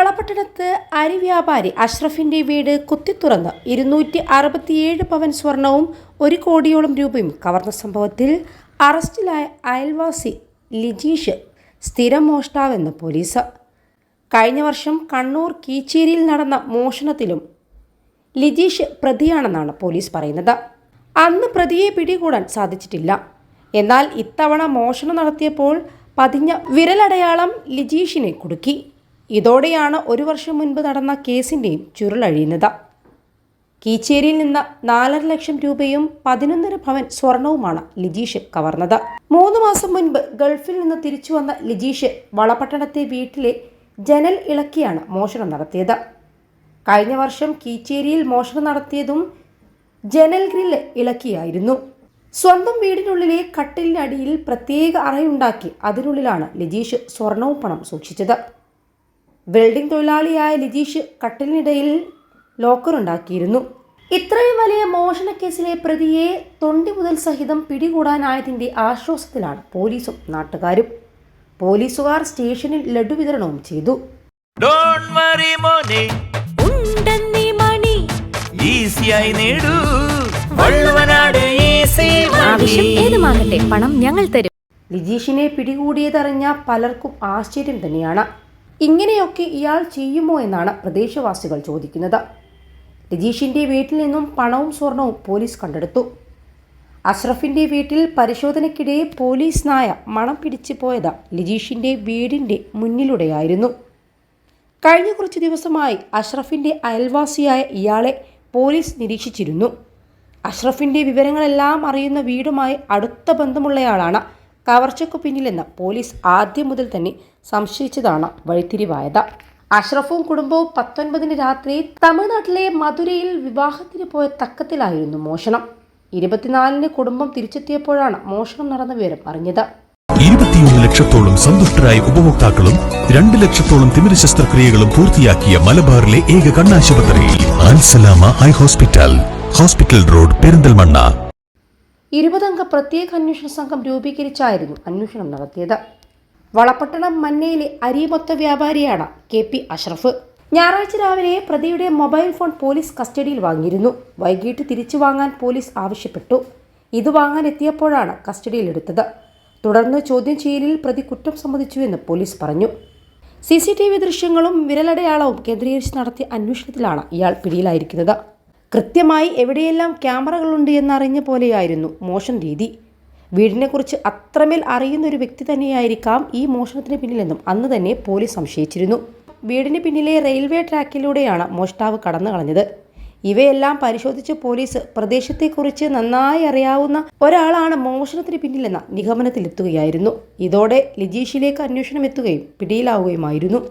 വളപട്ടണത്ത് അരി വ്യാപാരി അഷ്റഫിന്റെ വീട് കുത്തിത്തുറന്ന് 267 പവൻ സ്വർണവും 1 കോടിയോളം രൂപയും കവർന്ന സംഭവത്തിൽ അറസ്റ്റിലായ അയൽവാസി ലിജീഷ് സ്ഥിരം മോഷ്ടാവെന്ന് പോലീസ്. കഴിഞ്ഞ വർഷം കണ്ണൂർ കീച്ചേരിയിൽ നടന്ന മോഷണത്തിലും ലിജീഷ് പ്രതിയാണെന്നാണ് പോലീസ് പറയുന്നത്. അന്ന് പ്രതിയെ പിടികൂടാൻ സാധിച്ചിട്ടില്ല. എന്നാൽ ഇത്തവണ മോഷണം നടത്തിയപ്പോൾ പതിഞ്ഞ വിരലടയാളം ലിജീഷിനെ കുടുക്കി. ഇതോടെയാണ് 1 വർഷം മുൻപ് നടന്ന കേസിൻ്റെയും ചുരുളഴിയുന്നത്. കീച്ചേരിയിൽ നിന്ന് 4.5 ലക്ഷം രൂപയും 11.5 പവൻ സ്വർണവുമാണ് ലിജീഷ് കവർന്നത്. 3 മാസം മുൻപ് ഗൾഫിൽ നിന്ന് തിരിച്ചു വന്ന ലിജീഷ് വളപട്ടണത്തെ വീട്ടിലെ ജനൽ ഇളക്കിയാണ് മോഷണം നടത്തിയത്. കഴിഞ്ഞ വർഷം കീച്ചേരിയിൽ മോഷണം നടത്തിയതും ജനൽ ഗ്രില്ല് ഇളക്കിയായിരുന്നു. സ്വന്തം വീടിനുള്ളിലെ കട്ടിലിനടിയിൽ പ്രത്യേക അറയുണ്ടാക്കി അതിനുള്ളിലാണ് ലിജീഷ് സ്വർണവും പണം സൂക്ഷിച്ചത്. വെൽഡിംഗ് തൊഴിലാളിയായ ലിജീഷ് കട്ടിലിനിടയിൽ ലോക്കറുണ്ടാക്കിയിരുന്നു. ഇത്രയും വലിയ മോഷണ കേസിലെ പ്രതിയെ തൊണ്ടി മുതൽ സഹിതം പിടികൂടാനായതിൻ്റെ ആശ്വാസത്തിലാണ് പോലീസും നാട്ടുകാരും. പോലീസുകാർ സ്റ്റേഷനിൽ ലഡു വിതരണവും ചെയ്തു. പണം ഞങ്ങൾ തരും. ലിജീഷിനെ പിടികൂടിയതറിഞ്ഞ പലർക്കും ആശ്ചര്യം തന്നെയാണ്. ഇങ്ങനെയൊക്കെ ഇയാൾ ചെയ്യുമോ എന്നാണ് പ്രദേശവാസികൾ ചോദിക്കുന്നത്. ലിജീഷിന്റെ വീട്ടിൽ നിന്നും പണവും സ്വർണവും പോലീസ് കണ്ടെടുത്തു. അഷ്റഫിന്റെ വീട്ടിൽ പരിശോധനയ്ക്കിടെ പോലീസ് നായ മണം പിടിച്ചു പോയത് ലിജീഷിന്റെ വീടിന്റെ മുന്നിലൂടെയായിരുന്നു. കഴിഞ്ഞ കുറച്ച് ദിവസമായി അഷ്റഫിന്റെ അയൽവാസിയായ ഇയാളെ പോലീസ് നിരീക്ഷിച്ചിരുന്നു. അഷ്റഫിന്റെ വിവരങ്ങളെല്ലാം അറിയുന്ന വീടുമായി അടുത്ത ബന്ധമുള്ളയാളാണ് കവർച്ചയ്ക്കു പിന്നിലെന്ന് പോലീസ് ആദ്യം മുതൽ തന്നെ സംശയിച്ചതാണ് വഴിത്തിരിവായത്. അഷ്റഫും കുടുംബവും 19-ന് രാത്രി തമിഴ്നാട്ടിലെ മധുരയിൽ വിവാഹത്തിന് പോയ തക്കത്തിലായിരുന്നു മോഷണം. 24-ന് കുടുംബം തിരിച്ചെത്തിയപ്പോഴാണ് മോഷണം നടന്ന വിവരം അറിഞ്ഞത്. 21 ലക്ഷത്തോളം സന്തുഷ്ടരായ ഉപഭോക്താക്കളും 2 ലക്ഷത്തോളം തിമിര ശസ്ത്രക്രിയകളും പൂർത്തിയാക്കിയ മലബാറിലെ ഏക കണ്ണാശുപത്രി Al Salama high hospital, hospital road, Perinthalmanna. 20-അംഗ പ്രത്യേക അന്വേഷണ സംഘം രൂപീകരിച്ചായിരുന്നു അന്വേഷണം നടത്തിയത്. വളപട്ടണം മന്നയിലെ അരിമൊത്ത വ്യാപാരിയാണ് KP അഷ്റഫ്. ഞായറാഴ്ച രാവിലെ പ്രതിയുടെ മൊബൈൽ ഫോൺ പോലീസ് കസ്റ്റഡിയിൽ വാങ്ങിയിരുന്നു. വൈകിട്ട് തിരിച്ചു വാങ്ങാൻ പോലീസ് ആവശ്യപ്പെട്ടു. ഇത് വാങ്ങാൻ എത്തിയപ്പോഴാണ് കസ്റ്റഡിയിലെടുത്തത്. തുടർന്ന് ചോദ്യം ചെയ്യലിൽ പ്രതി കുറ്റം സമ്മതിച്ചുവെന്ന് പോലീസ് പറഞ്ഞു. CCTV ദൃശ്യങ്ങളും വിരലടയാളവും കേന്ദ്രീകരിച്ച് നടത്തിയ അന്വേഷണത്തിലാണ് ഇയാൾ പിടിയിലായിരിക്കുന്നത്. കൃത്യമായി എവിടെയെല്ലാം ക്യാമറകളുണ്ട് എന്നറിഞ്ഞ പോലെയായിരുന്നു മോഷണ രീതി. വീടിനെക്കുറിച്ച് അത്രമേൽ അറിയുന്ന ഒരു വ്യക്തി തന്നെയായിരിക്കാം ഈ മോഷണത്തിന് പിന്നിലെന്നും അന്ന് തന്നെ പോലീസ് സംശയിച്ചിരുന്നു. വീടിന് പിന്നിലെ റെയിൽവേ ട്രാക്കിലൂടെയാണ് മോഷ്ടാവ് കടന്നു കളഞ്ഞത്. ഇവയെല്ലാം പരിശോധിച്ച് പോലീസ് പ്രദേശത്തെക്കുറിച്ച് നന്നായി അറിയാവുന്ന ഒരാളാണ് മോഷണത്തിന് പിന്നിലെന്ന നിഗമനത്തിലെത്തുകയായിരുന്നു. ഇതോടെ ലിജീഷിലേക്ക് അന്വേഷണം എത്തുകയും പിടിയിലാവുകയുമായിരുന്നു.